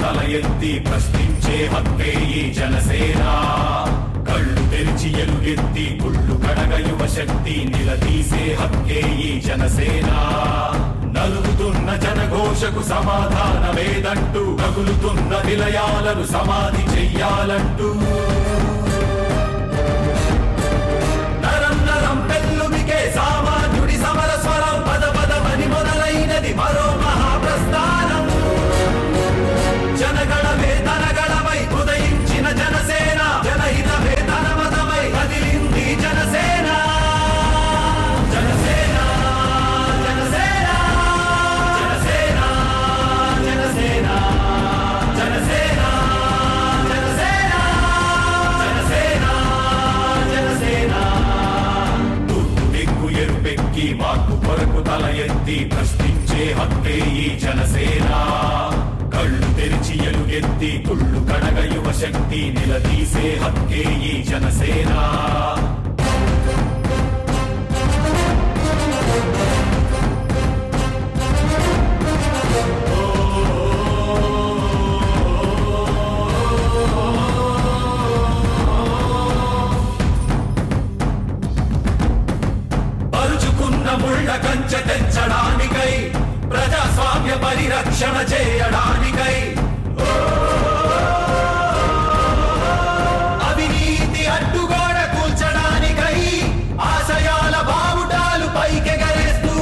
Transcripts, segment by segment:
తల ఎత్తి ప్రశ్నించే హక్కే ఈ జనసేన. కళ్ళు తెరిచి ఎలుగెత్తి కుళ్ళు కడగ యువ శక్తి నిలదీసే హక్కే ఈ జనసేన. నలుగుతున్న జనఘోషకు సమాధానమేదంటూ రగులుతున్న నిలయాలను సమాధి చెయ్యాలంటూ నరం నరం పెళ్ళుమికే సామాన్యుడి సమర స్వరం పద పదమని మొదలైనది మరో మహాప్రస్థానం. జనగణమే తనగణమై ఉదయించిన జనసేన, జనహితమే తన మతమై కదిలింది జనసేన. జనసేన జనసేన జనసేన జనసేన జనసేన జనసేన జనసేన జనసేన. తూర్పు దిక్కు ఎరుపెక్కి మార్పు కొరకు తల ఎత్తి ప్రశ్నించే హక్కే ఈ జనసేన. కళ్ళు తెరిచి ఎలుగెత్తి కుళ్ళు కడగ యువ శక్తి నిలదీసే హక్కే ఈ జనసేన. పరుచుకున్న ముళ్ళ కంచె తెచ్చడానికై, ప్రజాస్వామ్య పరిరక్షణ చేయడానికై, అవినీతి అడ్డుగోడ కూల్చడానికై ఆశయాల బావుటాలు పైకెగరేస్తూ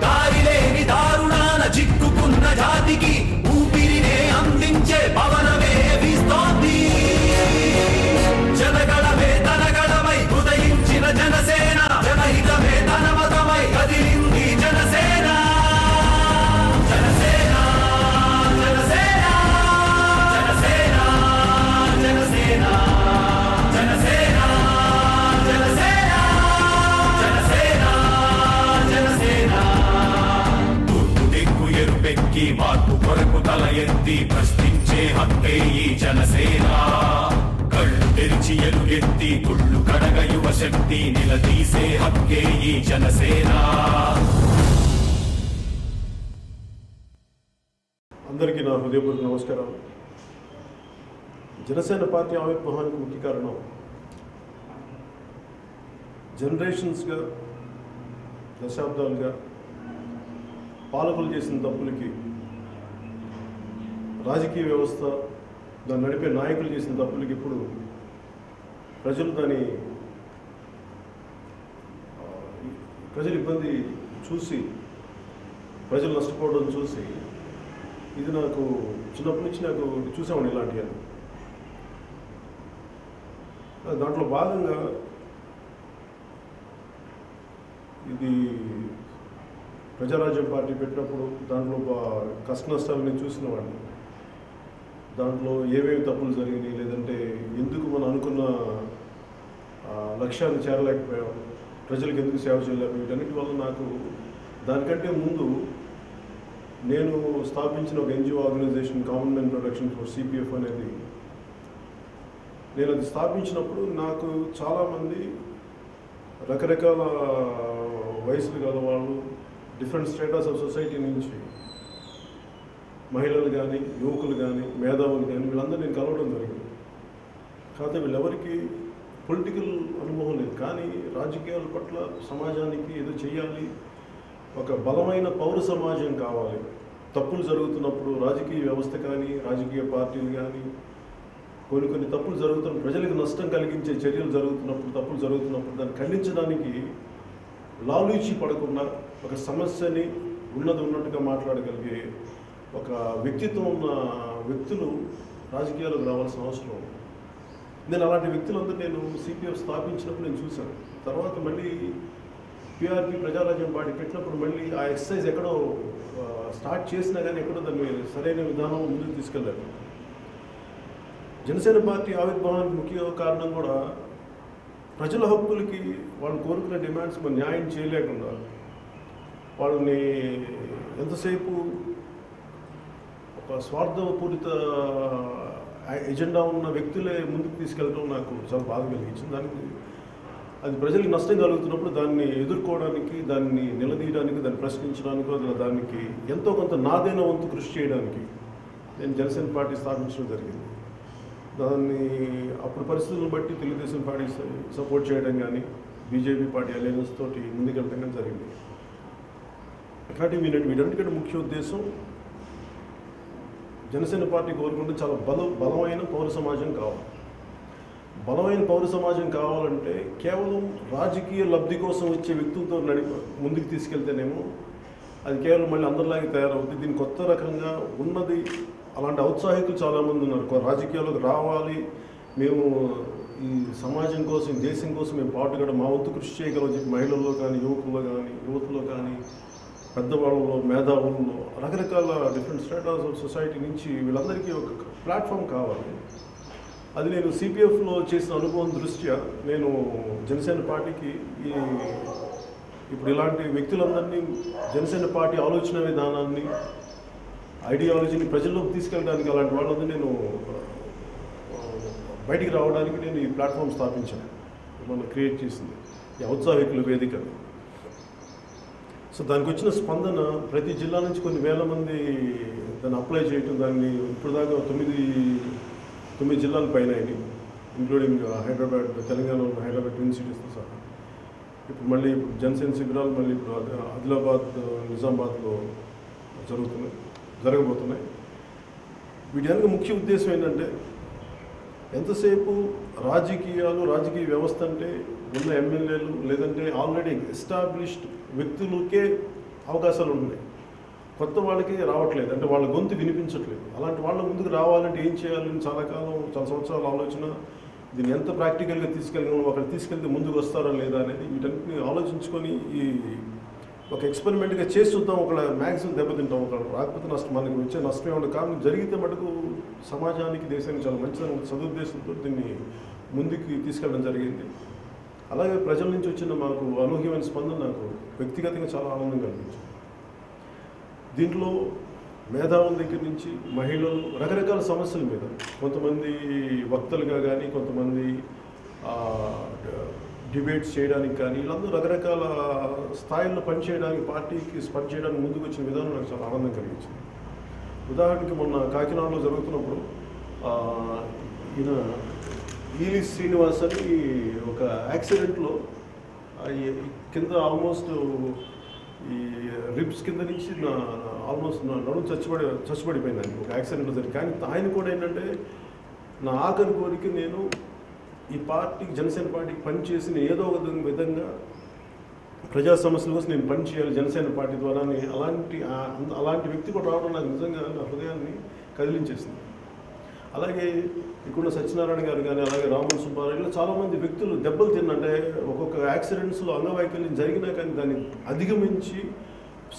దారిలేని దారుణాల చిక్కుకున్న జాతికి ఊపిరినే అందించే పవనమే వీస్తోంది. జనగణమే తనగణమై ఉదయించిన జనసేన, జనహితమే తన మతమై కదిలింది జనసేన. జనసేన జనసేన జనసేన జనసేన జనసేన జనసేన జనసేన జనసేన. తూర్పు దిక్కు ఎరుపెక్కి మార్పు కొరకు తల ఎత్తి ప్రశ్నించే హక్కే ఈ జనసేన. కళ్ళు తెరిచి ఎలుగెత్తి కుళ్ళు కడగ యువ శక్తి నిలదీసే హక్కే ఈ జనసేన. అందరికీ నా హృదయపూర్వక నమస్కారం. జనసేన పార్టీ ఆవిర్భావానికి ముఖ్య కారణం జనరేషన్స్గా, దశాబ్దాలుగా పాలకులు చేసిన తప్పులకి, రాజకీయ వ్యవస్థ దాన్ని నడిపే నాయకులు చేసిన తప్పులకి ఇప్పుడు ప్రజలు ఇబ్బంది చూసి, ప్రజలు నష్టపోవడం చూసి, ఇది నాకు చిన్నప్పటి నుంచి నాకు చూసామండి ఇలాంటివి. దాంట్లో భాగంగా ఇది ప్రజారాజ్యం పార్టీ పెట్టినప్పుడు దాంట్లో కష్ట నష్టాలు నేను చూసిన వాడిని. దాంట్లో ఏమేమి తప్పులు జరిగినాయి, లేదంటే ఎందుకు మనం అనుకున్న లక్ష్యాన్ని చేరలేకపోయాం, ప్రజలకు ఎందుకు సేవ చేయలేకపోయాం, వీటన్నిటి వల్ల నాకు దానికంటే ముందు నేను స్థాపించిన ఒక NGO organisation common man protection for CPF అనేది, నేను అది స్థాపించినప్పుడు నాకు చాలామంది రకరకాల వయసులు గల వాళ్ళు, డిఫరెంట్ స్టేటస్ ఆఫ్ సొసైటీ నుంచి మహిళలు కానీ, యువకులు కానీ, మేధావులు కానీ, వీళ్ళందరూ నేను కలవడం జరిగింది. కాకపోతే వీళ్ళెవరికి పొలిటికల్ అనుభవం లేదు, కానీ రాజకీయాల పట్ల సమాజానికి ఏదో చేయాలి, ఒక బలమైన పౌర సమాజం కావాలి. తప్పులు జరుగుతున్నప్పుడు రాజకీయ వ్యవస్థ కానీ, రాజకీయ పార్టీలు కానీ, కొన్ని తప్పులు జరుగుతున్న ప్రజలకు నష్టం కలిగించే చర్యలు జరుగుతున్నప్పుడు, తప్పులు జరుగుతున్నప్పుడు దాన్ని ఖండించడానికి లాలూచి పడకుండా ఒక సమస్యని ఉన్నట్టుగా మాట్లాడగలిగే ఒక వ్యక్తిత్వం ఉన్న వ్యక్తులు రాజకీయాలకు రావాల్సిన అవసరం ఉంది. నేను అలాంటి వ్యక్తులందరూ నేను సిపిఎఫ్ స్థాపించినప్పుడు నేను చూశాను. తర్వాత మళ్ళీ పిఆర్పి ప్రజారాజ్యం పార్టీ పెట్టినప్పుడు మళ్ళీ ఆ ఎక్సర్సైజ్ ఎక్కడో స్టార్ట్ చేసినా కానీ ఎక్కడో దాన్ని సరైన విధానం ముందుకు తీసుకెళ్ళారు. జనసేన పార్టీ ఆవిర్భావానికి ముఖ్య కారణం కూడా ప్రజల హక్కులకి, వాళ్ళు కోరుకునే డిమాండ్స్ మనం న్యాయం చేయలేకుండా వాళ్ళని ఎంతసేపు ఒక స్వార్థపూరిత ఎజెండా ఉన్న వ్యక్తులే ముందుకు తీసుకెళ్ళడం నాకు చాలా బాధ కలిగించింది. దానికి అది ప్రజలకు నష్టం కలుగుతున్నప్పుడు దాన్ని ఎదుర్కోవడానికి, దాన్ని నిలదీయడానికి, దాన్ని ప్రశ్నించడానికి, దానికి ఎంతో కొంత నాదైన వంతు కృషి చేయడానికి నేను జనసేన పార్టీ స్థాపించడం జరిగింది. దాన్ని అప్పుడు పరిస్థితులను బట్టి తెలుగుదేశం పార్టీ సపోర్ట్ చేయడం కానీ, బీజేపీ పార్టీ అలయన్స్ తోటి ముందుకెళ్ళడం కానీ జరిగింది. కాబట్టి వీటన్నిటికంటే ముఖ్య ఉద్దేశం జనసేన పార్టీ కోరుకుంటే చాలా బలమైన పౌర సమాజం కావాలి. బలమైన పౌర సమాజం కావాలంటే కేవలం రాజకీయ లబ్ధి కోసం వచ్చే వ్యక్తులతో ముందుకు తీసుకెళ్తేనేమో అది కేవలం మళ్ళీ అందరిలాగే తయారవుతుంది. దీన్ని కొత్త రకంగా ఉన్నది. అలాంటి ఔత్సాహికులు చాలామంది ఉన్నారు. రాజకీయాల్లోకి రావాలి, మేము ఈ సమాజం కోసం, ఈ దేశం కోసం మేము పాటుగా మా వంతు కృషి చేయగలం చెప్పి మహిళల్లో కానీ, యువతలో కానీ, పెద్దవాళ్ళలో, మేధావుల్లో, రకరకాల డిఫరెంట్ స్టేటస్ ఆఫ్ సొసైటీ నుంచి వీళ్ళందరికీ ఒక ప్లాట్ఫామ్ కావాలి. అది నేను సిపిఎఫ్లో చేసిన అనుభవం దృష్ట్యా నేను జనసేన పార్టీకి ఇప్పుడు ఇలాంటి వ్యక్తులందరినీ జనసేన పార్టీ ఆలోచన విధానాన్ని, ఐడియాలజీని ప్రజల్లోకి తీసుకెళ్ళడానికి అలాంటి వాళ్ళందరూ నేను బయటికి రావడానికి నేను ఈ ప్లాట్ఫామ్ స్థాపించాను. మనం క్రియేట్ చేసింది ఈ ఔత్సాహికుల వేదిక. సో దానికి వచ్చిన స్పందన ప్రతి జిల్లా నుంచి కొన్ని వేల మంది దాన్ని అప్లై చేయటం, దాన్ని ఇప్పుడు దాకా 9 జిల్లాల పైన అయినాయి, ఇంక్లూడింగ్ హైదరాబాద్, తెలంగాణలో హైదరాబాద్ ట్విన్ సిటీస్తో సహా. ఇప్పుడు జనసేన శిబిరాలు మళ్ళీ ఇప్పుడు ఆదిలాబాద్, నిజామాబాద్లో జరగబోతున్నాయి. వీటి వెనక ముఖ్య ఉద్దేశం ఏంటంటే ఎంతసేపు రాజకీయ వ్యవస్థ అంటే ఉన్న ఎమ్మెల్యేలు లేదంటే ఆల్రెడీ ఎస్టాబ్లిష్డ్ వ్యక్తులకే అవకాశాలు ఉన్నాయి, కొత్త వాళ్ళకి రావట్లేదు, అంటే వాళ్ళ గొంతు వినిపించట్లేదు. అలాంటి వాళ్ళ ముందుకు రావాలంటే ఏం చేయాలని చాలా సంవత్సరాల ఆలోచన. దీన్ని ఎంత ప్రాక్టికల్గా తీసుకెళ్ళగలం, అక్కడ తీసుకెళ్తే ముందుకు వస్తారా లేదా అనేది వీటన్నిటిని ఆలోచించుకొని ఈ ఒక ఎక్స్పెరిమెంట్గా చేసి చూద్దాం. ఒక మ్యాక్సిమం దెబ్బతింటాం, ఒక రాకపోతే మనకి వచ్చే నష్టం ఏమంటే కానీ జరిగితే మటుకు సమాజానికి, దేశానికి చాలా మంచిదని సదుద్దేశంతో దీన్ని ముందుకు తీసుకెళ్ళడం జరిగింది. అలాగే ప్రజల నుంచి వచ్చిన మాకు అనూహ్యమైన స్పందన నాకు వ్యక్తిగతంగా చాలా ఆనందం కలిగించింది. దీంట్లో మేధావుల దగ్గర నుంచి మహిళలు రకరకాల సమస్యల మీద, కొంతమంది వక్తలుగా కానీ, కొంతమంది డిబేట్స్ చేయడానికి కానీ, వీళ్ళందరూ రకరకాల స్థాయిల్లో పనిచేయడానికి, పార్టీకి పనిచేయడానికి ముందుకు వచ్చిన విధానం నాకు చాలా ఆనందం కలిగించింది. ఉదాహరణకి మొన్న కాకినాడలో జరుగుతున్నప్పుడు ఈయన ఈలి శ్రీనివాస్ అని ఒక యాక్సిడెంట్లో కింద ఆల్మోస్ట్ ఈ రిబ్స్ కింద నుంచి ఆల్మోస్ట్ నా నడుము చచ్చిపడిపోయింది ఒక యాక్సిడెంట్లో జరిగింది. కానీ ఆయన కూడా ఏంటంటే నా ఆఖరి కోరిక నేను ఈ పార్టీకి, జనసేన పార్టీకి పనిచేసిన ఏదో ఒక విధంగా ప్రజా సమస్యల కోసం నేను పనిచేయాలి జనసేన పార్టీ ద్వారా. అలాంటి వ్యక్తి కూడా రావడం నాకు నిజంగా నా హృదయాన్ని కదిలించేసింది. అలాగే ఇక్కడ సత్యనారాయణ గారు కానీ, అలాగే రామన్ సుబ్బారావు, ఇలా చాలామంది వ్యక్తులు దెబ్బలు తిన్నంటే ఒక్కొక్క యాక్సిడెంట్స్లో అంగవైకల్యం జరిగినా కానీ దాన్ని అధిగమించి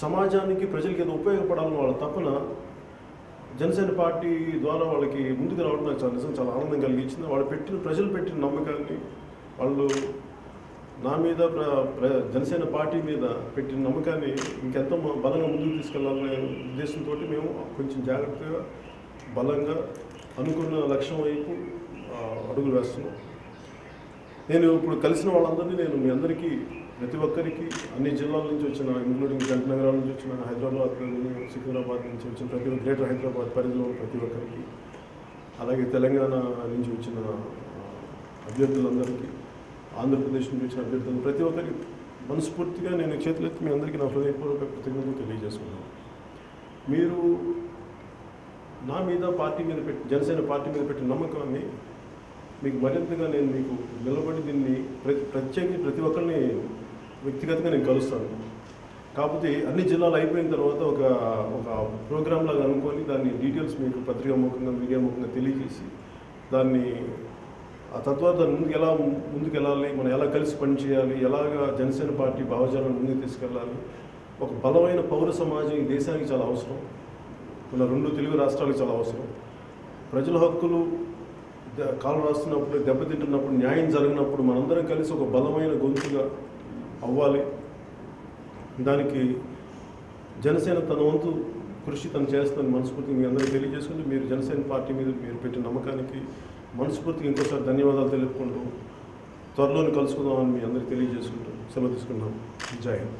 సమాజానికి, ప్రజలకి ఏదో ఉపయోగపడాలని వాళ్ళ తపన జనసేన పార్టీ ద్వారా వాళ్ళకి ముందుకు రావడం నాకు చాలా ఆనందం కలిగించింది. ప్రజలు పెట్టిన నమ్మకాన్ని, వాళ్ళు నా మీద, జనసేన పార్టీ మీద పెట్టిన నమ్మకాన్ని ఇంకెంతో బలంగా ముందుకు తీసుకెళ్లాలనే ఉద్దేశంతో మేము కొంచెం జాగ్రత్తగా, బలంగా అనుకున్న లక్ష్యం వైపు అడుగులు వేస్తున్నాం. నేను ఇప్పుడు కలిసిన వాళ్ళందరినీ నేను మీ అందరికీ, ప్రతి ఒక్కరికి, అన్ని జిల్లాల నుంచి వచ్చిన, ఇంక్లూడింగ్ జంట నగరాల నుంచి వచ్చిన, హైదరాబాద్, సికింద్రాబాద్ నుంచి వచ్చిన గ్రేటర్ హైదరాబాద్ పరిధిలో ప్రతి ఒక్కరికి, అలాగే తెలంగాణ నుంచి వచ్చిన అభ్యర్థులందరికీ, ఆంధ్రప్రదేశ్ నుంచి వచ్చిన అభ్యర్థులు ప్రతి ఒక్కరికి మనస్ఫూర్తిగా నేను చేతులెత్తి మీ అందరికీ నా హృదయపూర్వక కృతజ్ఞతలు తెలియజేసుకున్నాను. మీరు నా మీద, జనసేన పార్టీ మీద పెట్టిన నమ్మకాన్ని మీకు మరింతగా నేను మీకు నిలబడి దీన్ని ప్రత్యేకించి ప్రతి ఒక్కరిని వ్యక్తిగతంగా నేను కలుస్తాను. కాకపోతే అన్ని జిల్లాలు అయిపోయిన తర్వాత ఒక ప్రోగ్రామ్ లాగా అనుకొని దాన్ని డీటెయిల్స్ మీకు పత్రికా ముఖంగా, మీడియా ముఖంగా తెలియజేసి దాన్ని తద్వారా దాన్ని ముందుకు వెళ్ళాలి, మనం ఎలా కలిసి పనిచేయాలి, ఎలాగా జనసేన పార్టీ భావజాలను ముందుకు తీసుకెళ్ళాలి. ఒక బలమైన పౌర సమాజం ఈ దేశానికి చాలా అవసరం, మన 2 తెలుగు రాష్ట్రాలకు చాలా అవసరం. ప్రజల హక్కులు కాలు రాస్తున్నప్పుడు, దెబ్బతింటున్నప్పుడు, న్యాయం జరిగినప్పుడు మనందరం కలిసి ఒక బలమైన గొంతుగా అవ్వాలి. దానికి జనసేన తన వంతు కృషి చేస్తుందని మనస్ఫూర్తిగా మీ అందరికీ తెలియజేసుకుంటూ, మీరు జనసేన పార్టీ మీద మీరు పెట్టిన నమ్మకానికి మనస్ఫూర్తిగా ఇంకోసారి ధన్యవాదాలు తెలుపుకుంటూ త్వరలోనే కలుసుకుందామని మీ అందరికీ తెలియజేసుకుంటూ సెలవు తీసుకున్నాం. జై హింద్.